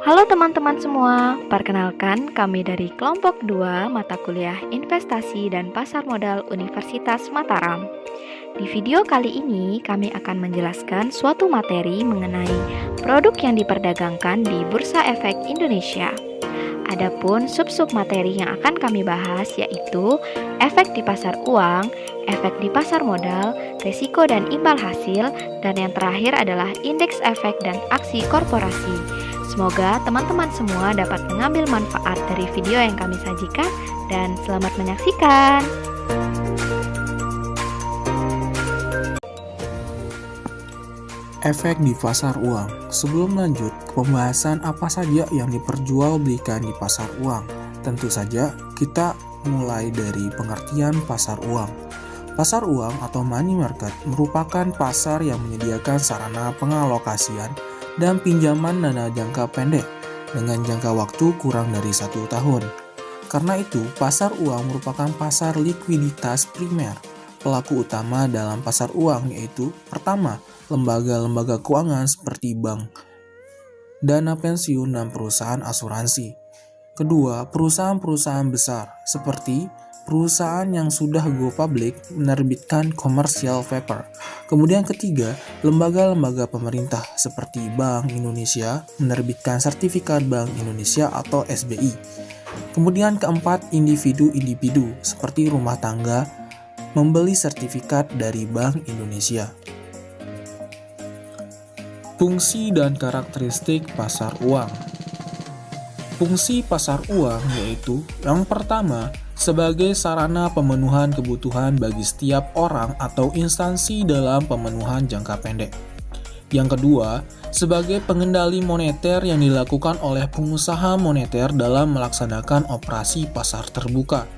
Halo teman-teman semua, perkenalkan kami dari kelompok 2 mata kuliah Investasi dan Pasar Modal Universitas Mataram. Di video kali ini kami akan menjelaskan suatu materi mengenai produk yang diperdagangkan di Bursa Efek Indonesia. Adapun sub-sub materi yang akan kami bahas yaitu efek di pasar uang, efek di pasar modal, risiko dan imbal hasil, dan yang terakhir adalah indeks efek dan aksi korporasi. Semoga teman-teman semua dapat mengambil manfaat dari video yang kami sajikan dan selamat menyaksikan. Efek di pasar uang. Sebelum lanjut ke pembahasan apa saja yang diperjualbelikan di pasar uang, tentu saja kita mulai dari pengertian pasar uang. Pasar uang atau money market merupakan pasar yang menyediakan sarana pengalokasian dan pinjaman dana jangka pendek dengan jangka waktu kurang dari 1 tahun. Karena itu, pasar uang merupakan pasar likuiditas primer. Pelaku utama dalam pasar uang yaitu pertama, lembaga-lembaga keuangan seperti bank, dana pensiun, dan perusahaan asuransi. Kedua, perusahaan-perusahaan besar seperti perusahaan yang sudah go public menerbitkan commercial paper. Kemudian ketiga, lembaga-lembaga pemerintah seperti Bank Indonesia menerbitkan sertifikat Bank Indonesia atau SBI. Kemudian keempat, individu-individu seperti rumah tangga membeli sertifikat dari Bank Indonesia. Fungsi dan karakteristik pasar uang. Fungsi pasar uang yaitu yang pertama, sebagai sarana pemenuhan kebutuhan bagi setiap orang atau instansi dalam pemenuhan jangka pendek. Yang kedua, sebagai pengendali moneter yang dilakukan oleh pengusaha moneter dalam melaksanakan operasi pasar terbuka.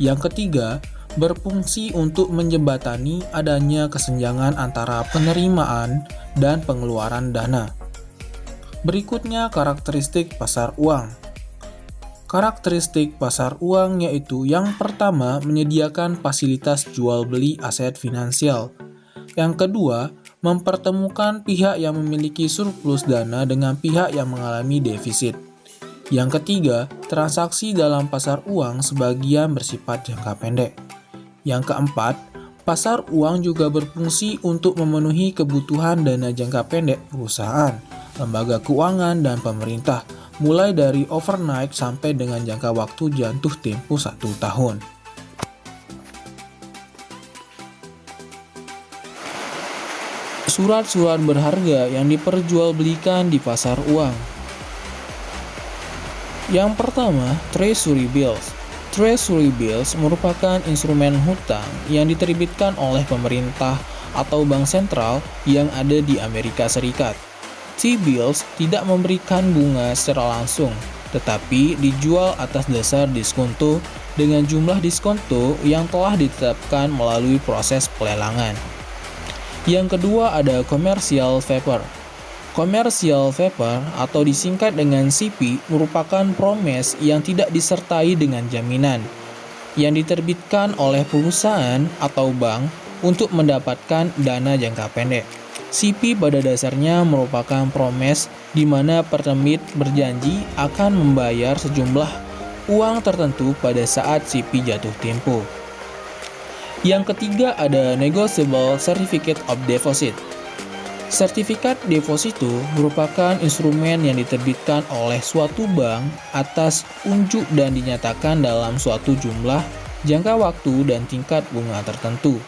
Yang ketiga, berfungsi untuk menjembatani adanya kesenjangan antara penerimaan dan pengeluaran dana. Berikutnya karakteristik pasar uang. Karakteristik pasar uang yaitu yang pertama, menyediakan fasilitas jual beli aset finansial. Yang kedua, mempertemukan pihak yang memiliki surplus dana dengan pihak yang mengalami defisit. Yang ketiga, transaksi dalam pasar uang sebagian bersifat jangka pendek. Yang keempat, pasar uang juga berfungsi untuk memenuhi kebutuhan dana jangka pendek perusahaan, lembaga keuangan, dan pemerintah, mulai dari overnight sampai dengan jangka waktu jatuh tempo 1 tahun. Surat-surat berharga yang diperjualbelikan di pasar uang. Yang pertama, Treasury Bills. Treasury Bills merupakan instrumen hutang yang diterbitkan oleh pemerintah atau bank sentral yang ada di Amerika Serikat. T-bills tidak memberikan bunga secara langsung, tetapi dijual atas dasar diskonto dengan jumlah diskonto yang telah ditetapkan melalui proses pelelangan. Yang kedua ada commercial paper. Commercial paper atau disingkat dengan CP merupakan promes yang tidak disertai dengan jaminan yang diterbitkan oleh perusahaan atau bank untuk mendapatkan dana jangka pendek. CP pada dasarnya merupakan promes di mana penerbit berjanji akan membayar sejumlah uang tertentu pada saat CP jatuh tempo. Yang ketiga ada negotiable certificate of deposit. Sertifikat deposito merupakan instrumen yang diterbitkan oleh suatu bank atas unjuk dan dinyatakan dalam suatu jumlah, jangka waktu, dan tingkat bunga tertentu.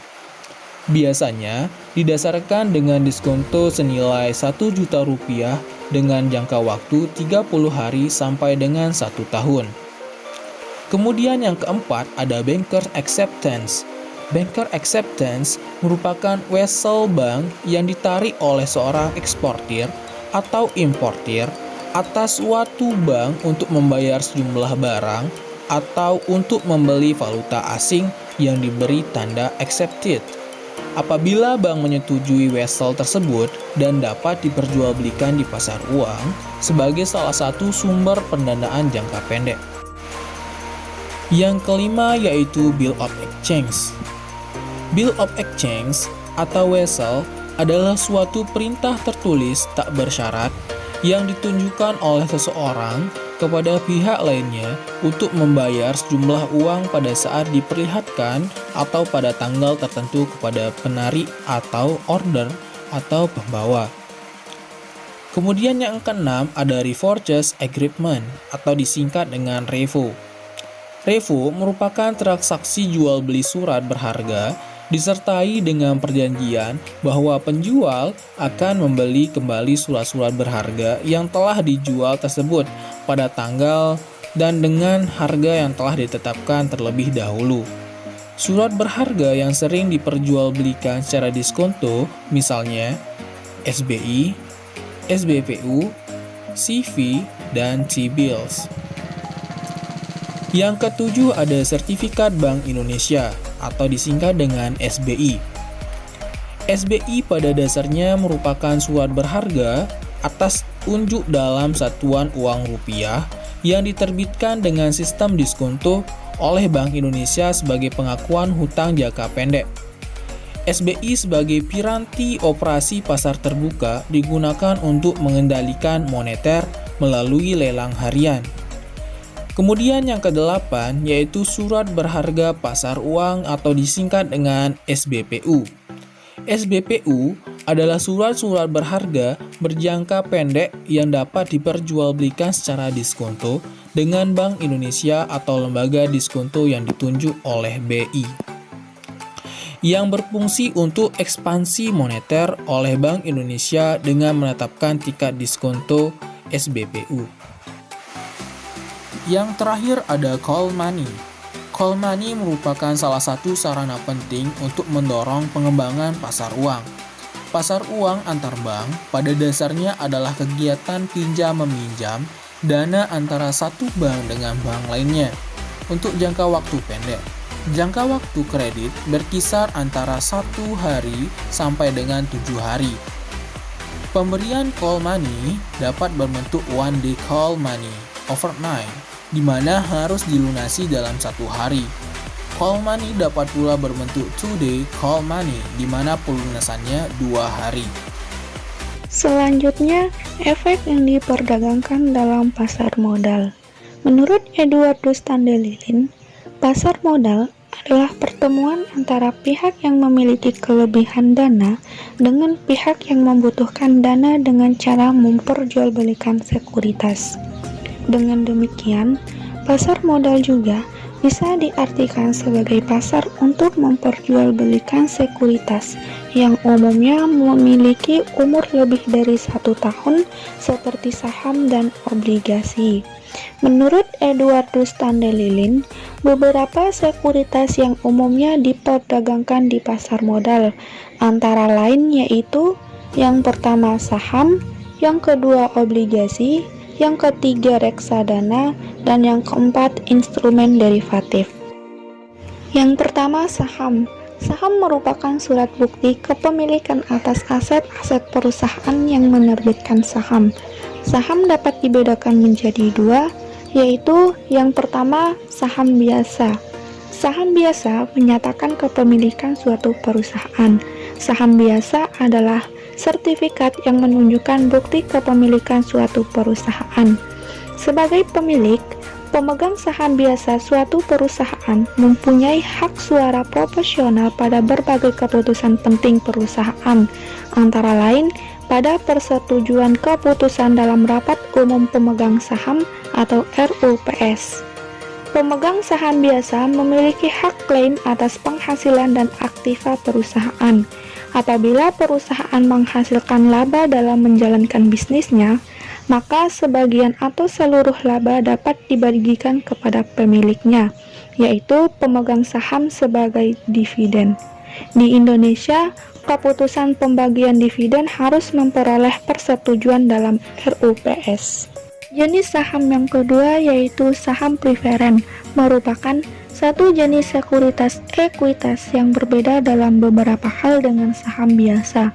Biasanya didasarkan dengan diskonto senilai Rp1.000.000 dengan jangka waktu 30 hari sampai dengan 1 tahun. Kemudian yang keempat ada banker acceptance. Banker acceptance merupakan wesel bank yang ditarik oleh seorang eksportir atau importir atas suatu bank untuk membayar sejumlah barang atau untuk membeli valuta asing yang diberi tanda accepted. Apabila bank menyetujui wesel tersebut dan dapat diperjualbelikan di pasar uang sebagai salah satu sumber pendanaan jangka pendek. Yang kelima yaitu Bill of Exchange. Bill of Exchange atau wesel adalah suatu perintah tertulis tak bersyarat yang ditunjukkan oleh seseorang kepada pihak lainnya untuk membayar sejumlah uang pada saat diperlihatkan atau pada tanggal tertentu kepada penarik atau order atau pembawa. Kemudian yang keenam ada repurchase agreement atau disingkat dengan REVO. REVO merupakan transaksi jual beli surat berharga disertai dengan perjanjian bahwa penjual akan membeli kembali surat-surat berharga yang telah dijual tersebut pada tanggal dan dengan harga yang telah ditetapkan terlebih dahulu. Surat berharga yang sering diperjualbelikan secara diskonto misalnya SBI, SBPU, CV, dan T-bills. Yang ketujuh ada sertifikat Bank Indonesia atau disingkat dengan SBI. SBI pada dasarnya merupakan surat berharga atas unjuk dalam satuan uang rupiah yang diterbitkan dengan sistem diskonto oleh Bank Indonesia sebagai pengakuan hutang jangka pendek. SBI sebagai piranti operasi pasar terbuka digunakan untuk mengendalikan moneter melalui lelang harian. Kemudian yang kedelapan yaitu surat berharga pasar uang atau disingkat dengan SBPU. SBPU adalah surat-surat berharga berjangka pendek yang dapat diperjualbelikan secara diskonto dengan Bank Indonesia atau lembaga diskonto yang ditunjuk oleh BI. Yang berfungsi untuk ekspansi moneter oleh Bank Indonesia dengan menetapkan tingkat diskonto SBPU. Yang terakhir ada call money. Call money merupakan salah satu sarana penting untuk mendorong pengembangan pasar uang. Pasar uang antar bank pada dasarnya adalah kegiatan pinjam-meminjam dana antara satu bank dengan bank lainnya untuk jangka waktu pendek. Jangka waktu kredit berkisar antara 1 hari sampai dengan 7 hari. Pemberian call money dapat berbentuk one day call money overnight, di mana harus dilunasi dalam 1 hari. Call money dapat pula berbentuk 2-day call money, di mana pelunasannya 2 hari. Selanjutnya, efek yang diperdagangkan dalam pasar modal. Menurut Eduardus Tandelilin, pasar modal adalah pertemuan antara pihak yang memiliki kelebihan dana dengan pihak yang membutuhkan dana dengan cara memperjualbelikan sekuritas. Dengan demikian, pasar modal juga bisa diartikan sebagai pasar untuk memperjualbelikan sekuritas yang umumnya memiliki umur lebih dari 1 tahun seperti saham dan obligasi. Menurut Eduardus Tandelilin, beberapa sekuritas yang umumnya diperdagangkan di pasar modal antara lain yaitu yang pertama saham, yang kedua obligasi, yang ketiga reksadana, dan yang keempat instrumen derivatif. Yang pertama saham. Saham merupakan surat bukti kepemilikan atas aset-aset perusahaan yang menerbitkan saham. Saham dapat dibedakan menjadi 2, yaitu yang pertama saham biasa. Saham biasa menyatakan kepemilikan suatu perusahaan. Saham biasa adalah sertifikat yang menunjukkan bukti kepemilikan suatu perusahaan. Sebagai pemilik, pemegang saham biasa suatu perusahaan mempunyai hak suara proporsional pada berbagai keputusan penting perusahaan, antara lain pada persetujuan keputusan dalam rapat umum pemegang saham atau RUPS. Pemegang saham biasa memiliki hak klaim atas penghasilan dan aktiva perusahaan. Apabila perusahaan menghasilkan laba dalam menjalankan bisnisnya, maka sebagian atau seluruh laba dapat dibagikan kepada pemiliknya, yaitu pemegang saham sebagai dividen. Di Indonesia, keputusan pembagian dividen harus memperoleh persetujuan dalam RUPS. Jenis saham yang kedua yaitu saham preferen, merupakan satu jenis sekuritas ekuitas yang berbeda dalam beberapa hal dengan saham biasa.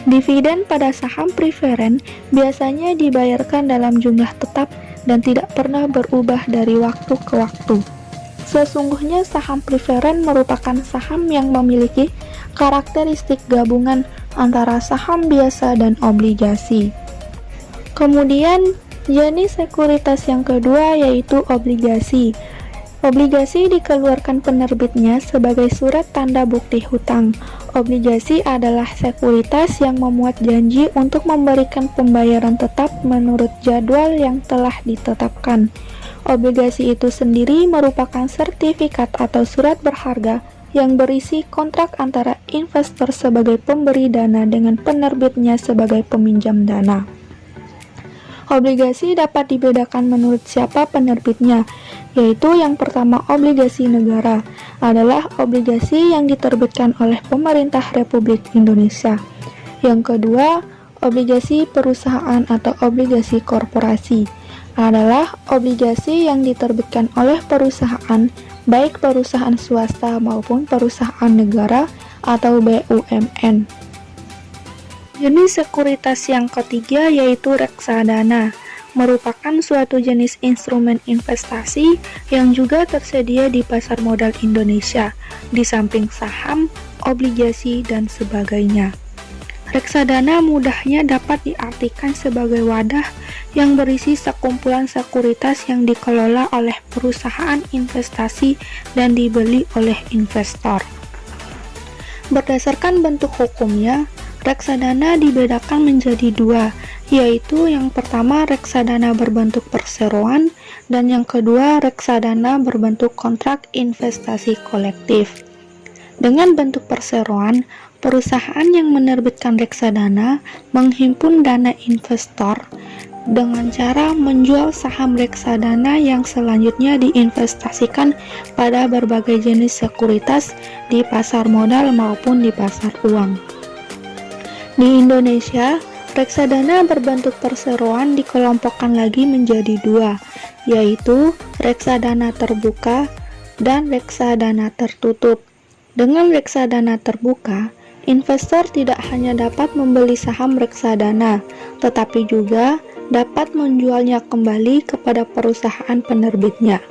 Dividen pada saham preferen biasanya dibayarkan dalam jumlah tetap dan tidak pernah berubah dari waktu ke waktu. Sesungguhnya saham preferen merupakan saham yang memiliki karakteristik gabungan antara saham biasa dan obligasi. Kemudian, jenis sekuritas yang kedua yaitu obligasi. Obligasi dikeluarkan penerbitnya sebagai surat tanda bukti hutang. Obligasi adalah sekuritas yang memuat janji untuk memberikan pembayaran tetap menurut jadwal yang telah ditetapkan. Obligasi itu sendiri merupakan sertifikat atau surat berharga yang berisi kontrak antara investor sebagai pemberi dana dengan penerbitnya sebagai peminjam dana. Obligasi dapat dibedakan menurut siapa penerbitnya, yaitu yang pertama obligasi negara adalah obligasi yang diterbitkan oleh pemerintah Republik Indonesia. Yang kedua, obligasi perusahaan atau obligasi korporasi adalah obligasi yang diterbitkan oleh perusahaan, baik perusahaan swasta maupun perusahaan negara atau BUMN. Jenis sekuritas yang ketiga yaitu reksadana, merupakan suatu jenis instrumen investasi yang juga tersedia di pasar modal Indonesia, di samping saham, obligasi, dan sebagainya. Reksadana mudahnya dapat diartikan sebagai wadah yang berisi sekumpulan sekuritas yang dikelola oleh perusahaan investasi dan dibeli oleh investor. Berdasarkan bentuk hukumnya, reksadana dibedakan menjadi dua, yaitu yang pertama reksadana berbentuk perseroan dan yang kedua reksadana berbentuk kontrak investasi kolektif. Dengan bentuk perseroan, perusahaan yang menerbitkan reksadana menghimpun dana investor dengan cara menjual saham reksadana yang selanjutnya diinvestasikan pada berbagai jenis sekuritas di pasar modal maupun di pasar uang. Di Indonesia, reksadana berbentuk perseroan dikelompokkan lagi menjadi dua, yaitu reksadana terbuka dan reksadana tertutup. Dengan reksadana terbuka, investor tidak hanya dapat membeli saham reksadana, tetapi juga dapat menjualnya kembali kepada perusahaan penerbitnya.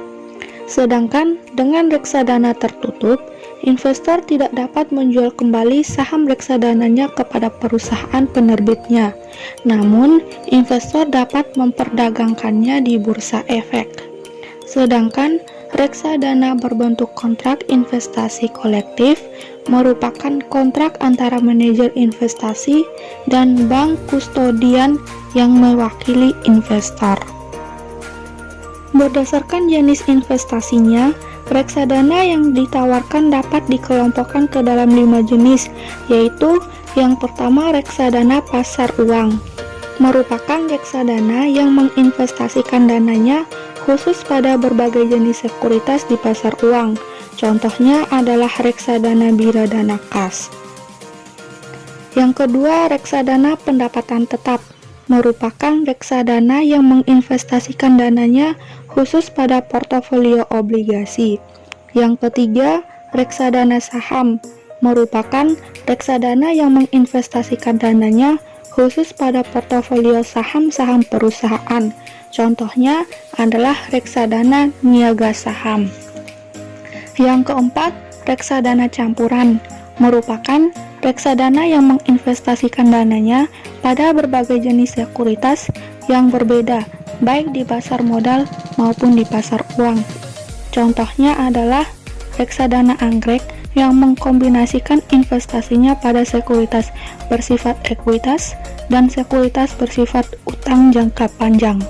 Sedangkan dengan reksadana tertutup, investor tidak dapat menjual kembali saham reksadananya kepada perusahaan penerbitnya. Namun, investor dapat memperdagangkannya di bursa efek. Sedangkan reksadana berbentuk kontrak investasi kolektif merupakan kontrak antara manajer investasi dan bank kustodian yang mewakili investor. Berdasarkan jenis investasinya, reksadana yang ditawarkan dapat dikelompokkan ke dalam 5 jenis, yaitu yang pertama reksadana pasar uang, merupakan reksadana yang menginvestasikan dananya khusus pada berbagai jenis sekuritas di pasar uang. Contohnya adalah reksadana bira dana kas. Yang kedua, reksadana pendapatan tetap, merupakan reksadana yang menginvestasikan dananya khusus pada portofolio obligasi. Yang ketiga, reksadana saham, merupakan reksadana yang menginvestasikan dananya khusus pada portofolio saham-saham perusahaan. Contohnya adalah reksadana niaga saham. Yang keempat, reksadana campuran, merupakan reksadana yang menginvestasikan dananya pada berbagai jenis sekuritas yang berbeda, baik di pasar modal maupun di pasar uang. Contohnya adalah reksadana anggrek yang mengkombinasikan investasinya pada sekuritas bersifat ekuitas dan sekuritas bersifat utang jangka panjang.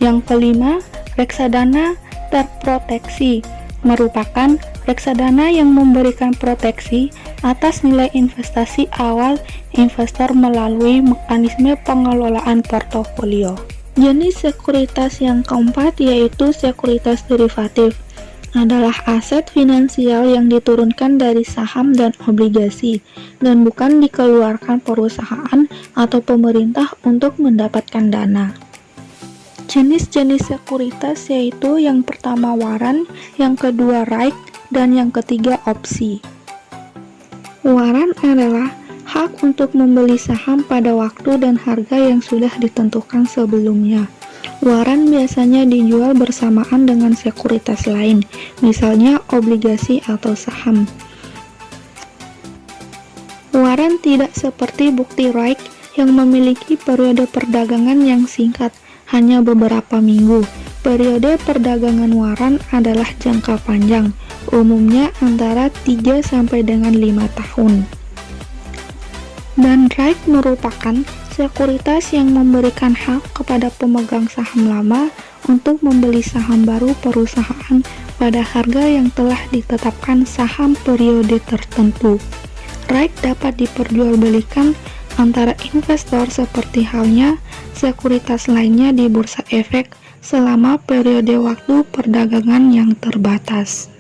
Yang kelima, reksadana terproteksi, merupakan reksadana yang memberikan proteksi atas nilai investasi awal investor melalui mekanisme pengelolaan portofolio. Jenis sekuritas yang keempat yaitu sekuritas derivatif, adalah aset finansial yang diturunkan dari saham dan obligasi dan bukan dikeluarkan perusahaan atau pemerintah untuk mendapatkan dana. Jenis-jenis sekuritas yaitu yang pertama waran, yang kedua right, dan yang ketiga opsi. Waran adalah hak untuk membeli saham pada waktu dan harga yang sudah ditentukan sebelumnya. Waran biasanya dijual bersamaan dengan sekuritas lain, misalnya obligasi atau saham. Waran tidak seperti bukti right yang memiliki periode perdagangan yang singkat, hanya beberapa minggu. Periode perdagangan waran adalah jangka panjang, umumnya antara 3 sampai dengan 5 tahun. Dan REIT merupakan sekuritas yang memberikan hak kepada pemegang saham lama untuk membeli saham baru perusahaan pada harga yang telah ditetapkan saham periode tertentu. REIT dapat diperjualbelikan antara investor seperti halnya sekuritas lainnya di bursa efek selama periode waktu perdagangan yang terbatas.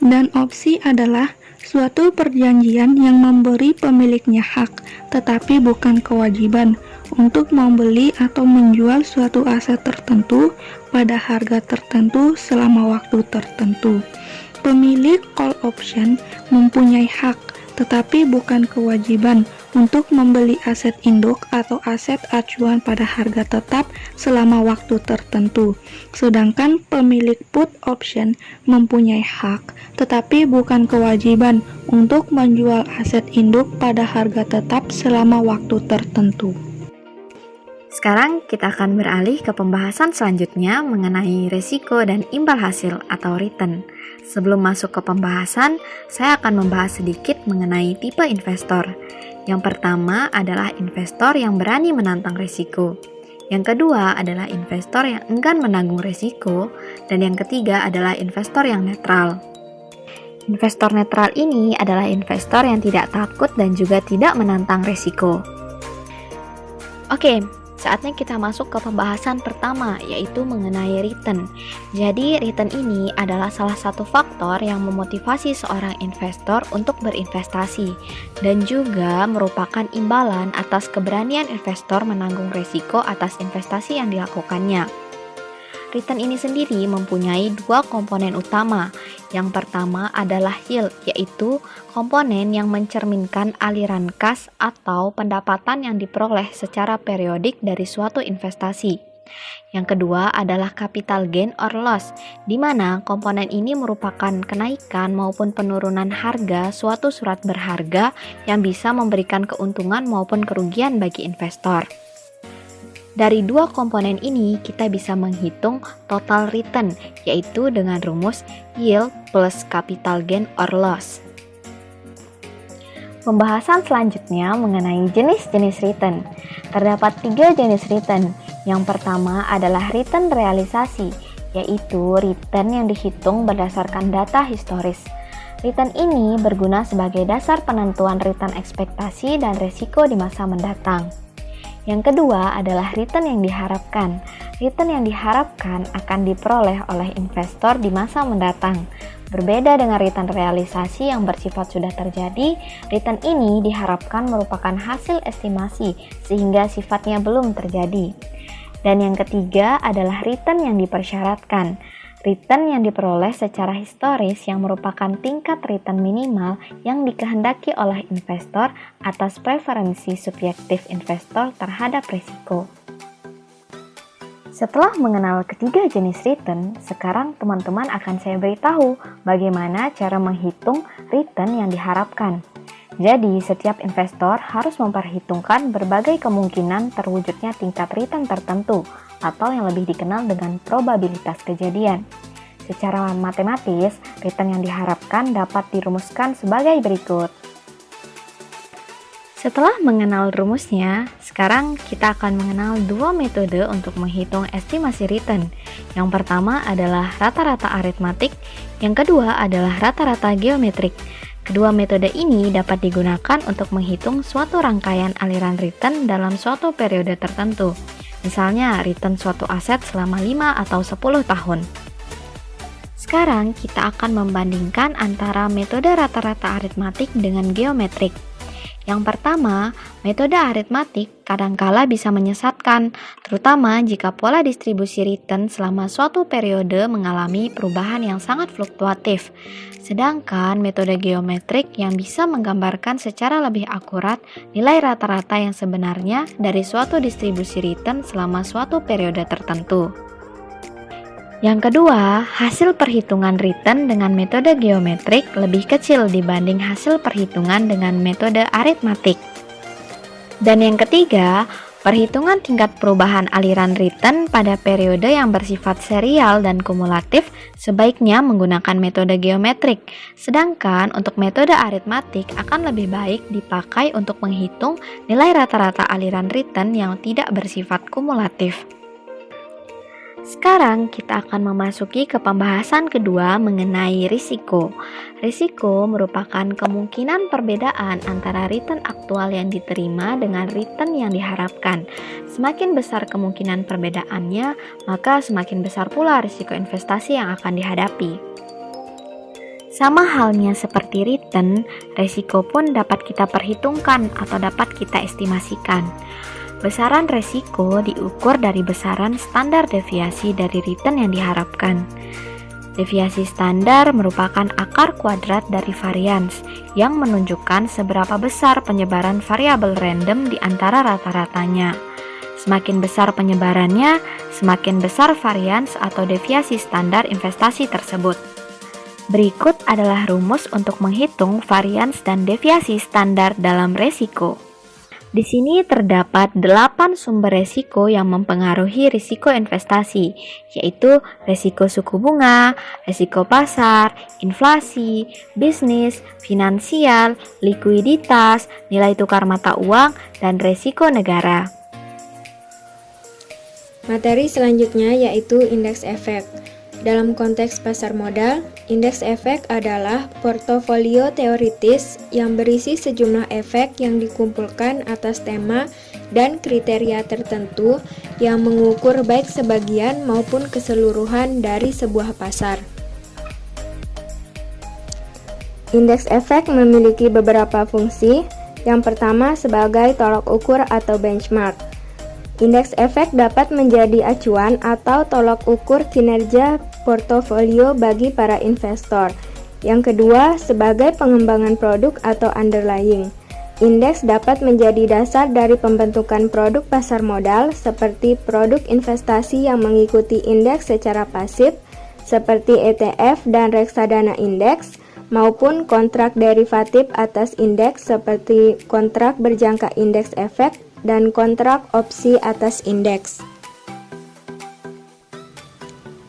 Dan opsi adalah suatu perjanjian yang memberi pemiliknya hak, tetapi bukan kewajiban untuk membeli atau menjual suatu aset tertentu pada harga tertentu selama waktu tertentu. Pemilik call option mempunyai hak, tetapi bukan kewajiban untuk membeli aset induk atau aset acuan pada harga tetap selama waktu tertentu. Sedangkan pemilik put option mempunyai hak, tetapi bukan kewajiban untuk menjual aset induk pada harga tetap selama waktu tertentu. Sekarang kita akan beralih ke pembahasan selanjutnya mengenai risiko dan imbal hasil atau return. Sebelum masuk ke pembahasan, saya akan membahas sedikit mengenai tipe investor. Yang pertama adalah investor yang berani menantang risiko. Yang kedua adalah investor yang enggan menanggung risiko. Dan yang ketiga adalah investor yang netral. Investor netral ini adalah investor yang tidak takut dan juga tidak menantang risiko. Oke, saatnya kita masuk ke pembahasan pertama, yaitu mengenai return. Jadi, return ini adalah salah satu faktor yang memotivasi seorang investor untuk berinvestasi dan juga merupakan imbalan atas keberanian investor menanggung risiko atas investasi yang dilakukannya. Return ini sendiri mempunyai dua komponen utama. Yang pertama adalah yield, yaitu komponen yang mencerminkan aliran kas atau pendapatan yang diperoleh secara periodik dari suatu investasi. Yang kedua adalah capital gain or loss, di mana komponen ini merupakan kenaikan maupun penurunan harga suatu surat berharga yang bisa memberikan keuntungan maupun kerugian bagi investor. Dari dua komponen ini, kita bisa menghitung total return, yaitu dengan rumus yield plus capital gain or loss. Pembahasan selanjutnya mengenai jenis-jenis return. Terdapat 3 jenis return. Yang pertama adalah return realisasi, yaitu return yang dihitung berdasarkan data historis. Return ini berguna sebagai dasar penentuan return ekspektasi dan risiko di masa mendatang. Yang kedua adalah return yang diharapkan. Return yang diharapkan akan diperoleh oleh investor di masa mendatang. Berbeda dengan return realisasi yang bersifat sudah terjadi, return ini diharapkan merupakan hasil estimasi sehingga sifatnya belum terjadi. Dan yang ketiga adalah return yang dipersyaratkan. Return yang diperoleh secara historis yang merupakan tingkat return minimal yang dikehendaki oleh investor atas preferensi subjektif investor terhadap risiko. Setelah mengenal ketiga jenis return, sekarang teman-teman akan saya beritahu bagaimana cara menghitung return yang diharapkan. Jadi, setiap investor harus memperhitungkan berbagai kemungkinan terwujudnya tingkat return tertentu atau yang lebih dikenal dengan probabilitas kejadian. Secara matematis, return yang diharapkan dapat dirumuskan sebagai berikut. Setelah mengenal rumusnya, sekarang kita akan mengenal dua metode untuk menghitung estimasi return. Yang pertama adalah rata-rata aritmatik, yang kedua adalah rata-rata geometrik. Kedua metode ini dapat digunakan untuk menghitung suatu rangkaian aliran return dalam suatu periode tertentu. Misalnya, return suatu aset selama 5 atau 10 tahun. Sekarang kita akan membandingkan antara metode rata-rata aritmatik dengan geometrik. Yang pertama, metode aritmatik kadangkala bisa menyesatkan, terutama jika pola distribusi return selama suatu periode mengalami perubahan yang sangat fluktuatif. Sedangkan metode geometrik yang bisa menggambarkan secara lebih akurat nilai rata-rata yang sebenarnya dari suatu distribusi return selama suatu periode tertentu. Yang kedua, hasil perhitungan return dengan metode geometrik lebih kecil dibanding hasil perhitungan dengan metode aritmatik. Dan yang ketiga, perhitungan tingkat perubahan aliran return pada periode yang bersifat serial dan kumulatif sebaiknya menggunakan metode geometrik, sedangkan untuk metode aritmatik akan lebih baik dipakai untuk menghitung nilai rata-rata aliran return yang tidak bersifat kumulatif. Sekarang kita akan memasuki ke pembahasan kedua mengenai risiko. Risiko merupakan kemungkinan perbedaan antara return aktual yang diterima dengan return yang diharapkan. Semakin besar kemungkinan perbedaannya, maka semakin besar pula risiko investasi yang akan dihadapi. Sama halnya seperti return, risiko pun dapat kita perhitungkan atau dapat kita estimasikan. Besaran resiko diukur dari besaran standar deviasi dari return yang diharapkan. Deviasi standar merupakan akar kuadrat dari varians yang menunjukkan seberapa besar penyebaran variabel random di antara rata-ratanya. Semakin besar penyebarannya, semakin besar varians atau deviasi standar investasi tersebut. Berikut adalah rumus untuk menghitung varians dan deviasi standar dalam resiko. Di sini terdapat 8 sumber resiko yang mempengaruhi risiko investasi, yaitu resiko suku bunga, resiko pasar, inflasi, bisnis, finansial, likuiditas, nilai tukar mata uang, dan resiko negara. Materi selanjutnya yaitu indeks efek. Dalam konteks pasar modal, indeks efek adalah portofolio teoritis yang berisi sejumlah efek yang dikumpulkan atas tema dan kriteria tertentu yang mengukur baik sebagian maupun keseluruhan dari sebuah pasar. Indeks efek memiliki beberapa fungsi. Yang pertama sebagai tolak ukur atau benchmark. Indeks efek dapat menjadi acuan atau tolak ukur kinerja portofolio bagi para investor. Yang kedua, sebagai pengembangan produk atau underlying. Indeks dapat menjadi dasar dari pembentukan produk pasar modal seperti produk investasi yang mengikuti indeks secara pasif seperti ETF dan reksadana indeks maupun kontrak derivatif atas indeks seperti kontrak berjangka indeks efek dan kontrak opsi atas indeks.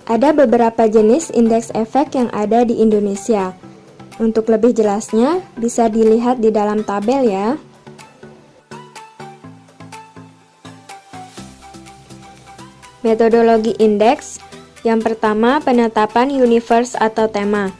Ada beberapa jenis indeks efek yang ada di Indonesia. Untuk lebih jelasnya, bisa dilihat di dalam tabel ya. Metodologi indeks. Yang pertama, penetapan universe atau tema.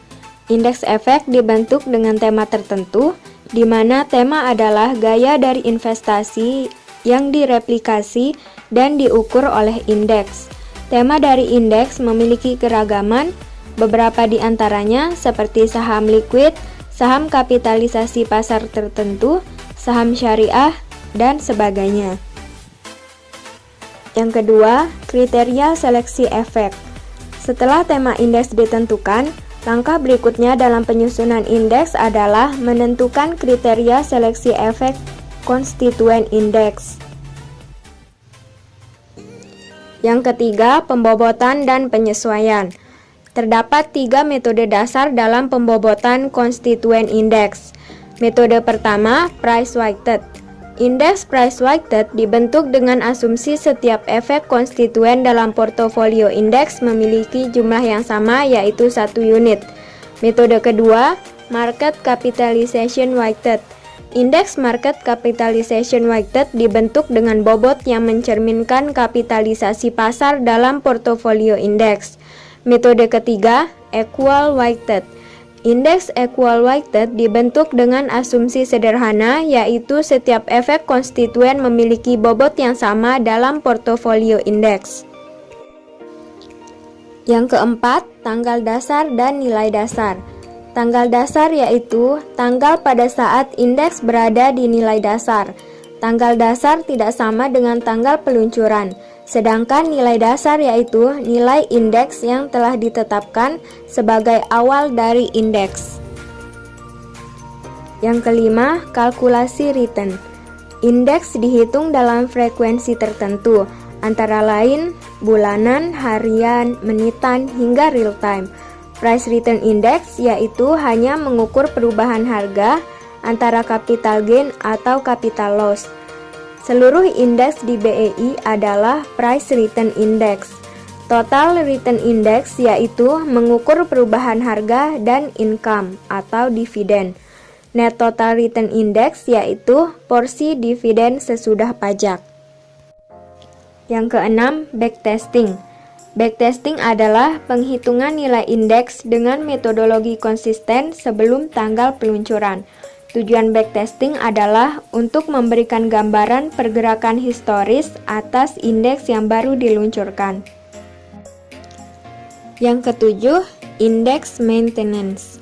Indeks efek dibentuk dengan tema tertentu, di mana tema adalah gaya dari investasi yang direplikasi dan diukur oleh indeks. Tema dari indeks memiliki keragaman, beberapa di antaranya seperti saham liquid, saham kapitalisasi pasar tertentu, saham syariah, dan sebagainya. Yang kedua, kriteria seleksi efek. Setelah tema indeks ditentukan, langkah berikutnya dalam penyusunan indeks adalah menentukan kriteria seleksi efek konstituen indeks. Yang ketiga, pembobotan dan penyesuaian. Terdapat 3 metode dasar dalam pembobotan konstituen indeks. Metode pertama, price weighted. Indeks price weighted dibentuk dengan asumsi setiap efek konstituen dalam portofolio indeks memiliki jumlah yang sama, yaitu 1 unit. Metode kedua, market capitalization weighted. Indeks market capitalization weighted dibentuk dengan bobot yang mencerminkan kapitalisasi pasar dalam portofolio indeks. Metode ketiga, equal weighted. Indeks equal weighted dibentuk dengan asumsi sederhana, yaitu setiap efek konstituen memiliki bobot yang sama dalam portofolio indeks. Yang keempat, tanggal dasar dan nilai dasar. Tanggal dasar yaitu tanggal pada saat indeks berada di nilai dasar. Tanggal dasar tidak sama dengan tanggal peluncuran, sedangkan nilai dasar yaitu nilai indeks yang telah ditetapkan sebagai awal dari indeks. Yang kelima, kalkulasi return. Indeks dihitung dalam frekuensi tertentu, antara lain bulanan, harian, menitan, hingga real time. Price return index yaitu hanya mengukur perubahan harga antara capital gain atau capital loss. Seluruh indeks di BEI adalah Price Return Index. Total Return Index yaitu mengukur perubahan harga dan income atau dividen. Net Total Return Index yaitu porsi dividen sesudah pajak. Yang keenam, backtesting. Backtesting adalah penghitungan nilai indeks dengan metodologi konsisten sebelum tanggal peluncuran. Tujuan backtesting adalah untuk memberikan gambaran pergerakan historis atas indeks yang baru diluncurkan. Yang ketujuh, index maintenance.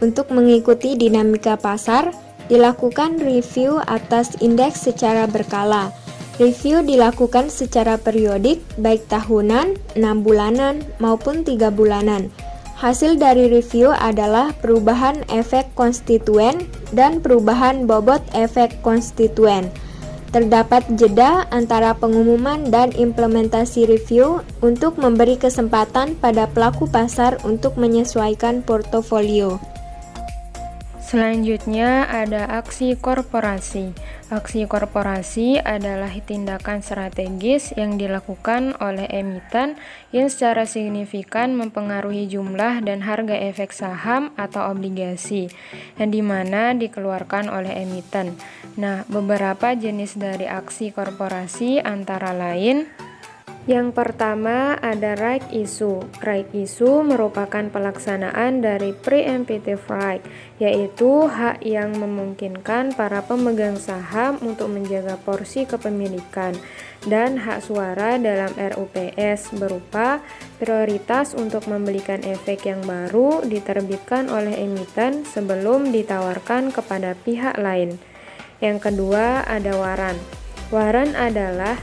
Untuk mengikuti dinamika pasar, dilakukan review atas indeks secara berkala. Review dilakukan secara periodik, baik tahunan, 6 bulanan, maupun 3 bulanan. Hasil dari review adalah perubahan efek konstituen dan perubahan bobot efek konstituen. Terdapat jeda antara pengumuman dan implementasi review untuk memberi kesempatan pada pelaku pasar untuk menyesuaikan portofolio. Selanjutnya ada aksi korporasi. Aksi korporasi adalah tindakan strategis yang dilakukan oleh emiten yang secara signifikan mempengaruhi jumlah dan harga efek saham atau obligasi yang dimana dikeluarkan oleh emiten. Nah, beberapa jenis dari aksi korporasi antara lain: yang pertama ada right issue. Right issue merupakan pelaksanaan dari preemptive right, yaitu hak yang memungkinkan para pemegang saham untuk menjaga porsi kepemilikan dan hak suara dalam RUPS berupa prioritas untuk membelikan efek yang baru diterbitkan oleh emiten sebelum ditawarkan kepada pihak lain. Yang kedua ada waran. Waran adalah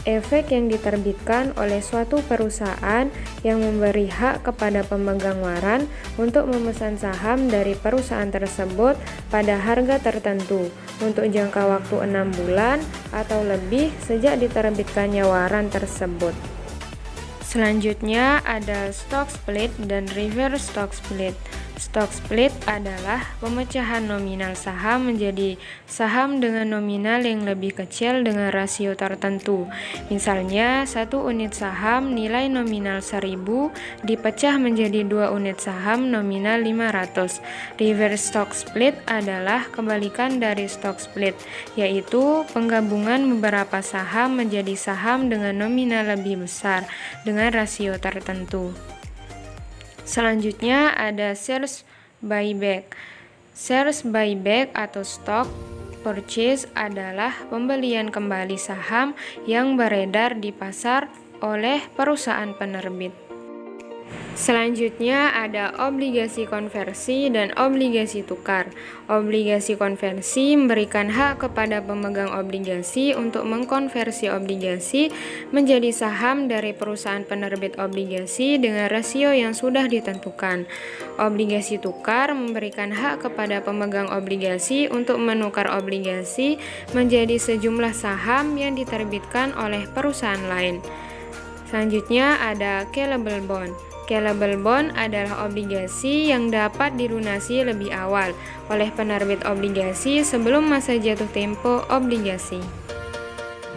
efek yang diterbitkan oleh suatu perusahaan yang memberi hak kepada pemegang waran untuk memesan saham dari perusahaan tersebut pada harga tertentu untuk jangka waktu 6 bulan atau lebih sejak diterbitkannya waran tersebut. Selanjutnya ada stock split dan reverse stock split. Stock split adalah pemecahan nominal saham menjadi saham dengan nominal yang lebih kecil dengan rasio tertentu. Misalnya, 1 unit saham nilai nominal 1000 dipecah menjadi 2 unit saham nominal 500. Reverse stock split adalah kebalikan dari stock split, yaitu penggabungan beberapa saham menjadi saham dengan nominal lebih besar dengan rasio tertentu. Selanjutnya ada shares buyback. Shares buyback atau stock purchase adalah pembelian kembali saham yang beredar di pasar oleh perusahaan penerbit. Selanjutnya ada obligasi konversi dan obligasi tukar. Obligasi konversi memberikan hak kepada pemegang obligasi untuk mengkonversi obligasi menjadi saham dari perusahaan penerbit obligasi dengan rasio yang sudah ditentukan. Obligasi tukar memberikan hak kepada pemegang obligasi untuk menukar obligasi menjadi sejumlah saham yang diterbitkan oleh perusahaan lain. Selanjutnya ada callable bond. Callable bond adalah obligasi yang dapat dilunasi lebih awal oleh penerbit obligasi sebelum masa jatuh tempo obligasi.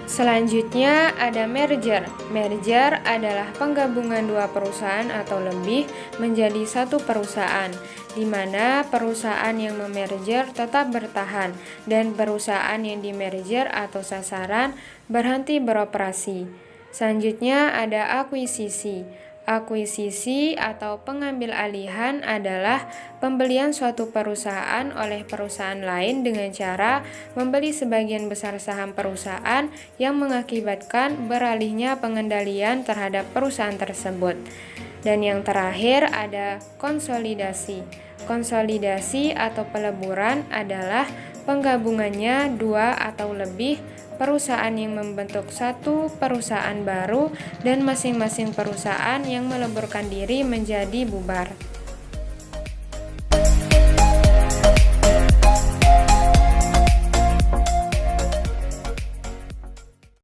Selanjutnya ada merger. Merger adalah penggabungan dua perusahaan atau lebih menjadi satu perusahaan, di mana perusahaan yang memerger tetap bertahan dan perusahaan yang dimerger atau sasaran berhenti beroperasi. Selanjutnya ada akuisisi. Akuisisi atau pengambil alihan adalah pembelian suatu perusahaan oleh perusahaan lain dengan cara membeli sebagian besar saham perusahaan yang mengakibatkan beralihnya pengendalian terhadap perusahaan tersebut. Dan yang terakhir ada konsolidasi. Konsolidasi atau peleburan adalah penggabungannya dua atau lebih perusahaan yang membentuk satu perusahaan baru dan masing-masing perusahaan yang meleburkan diri menjadi bubar.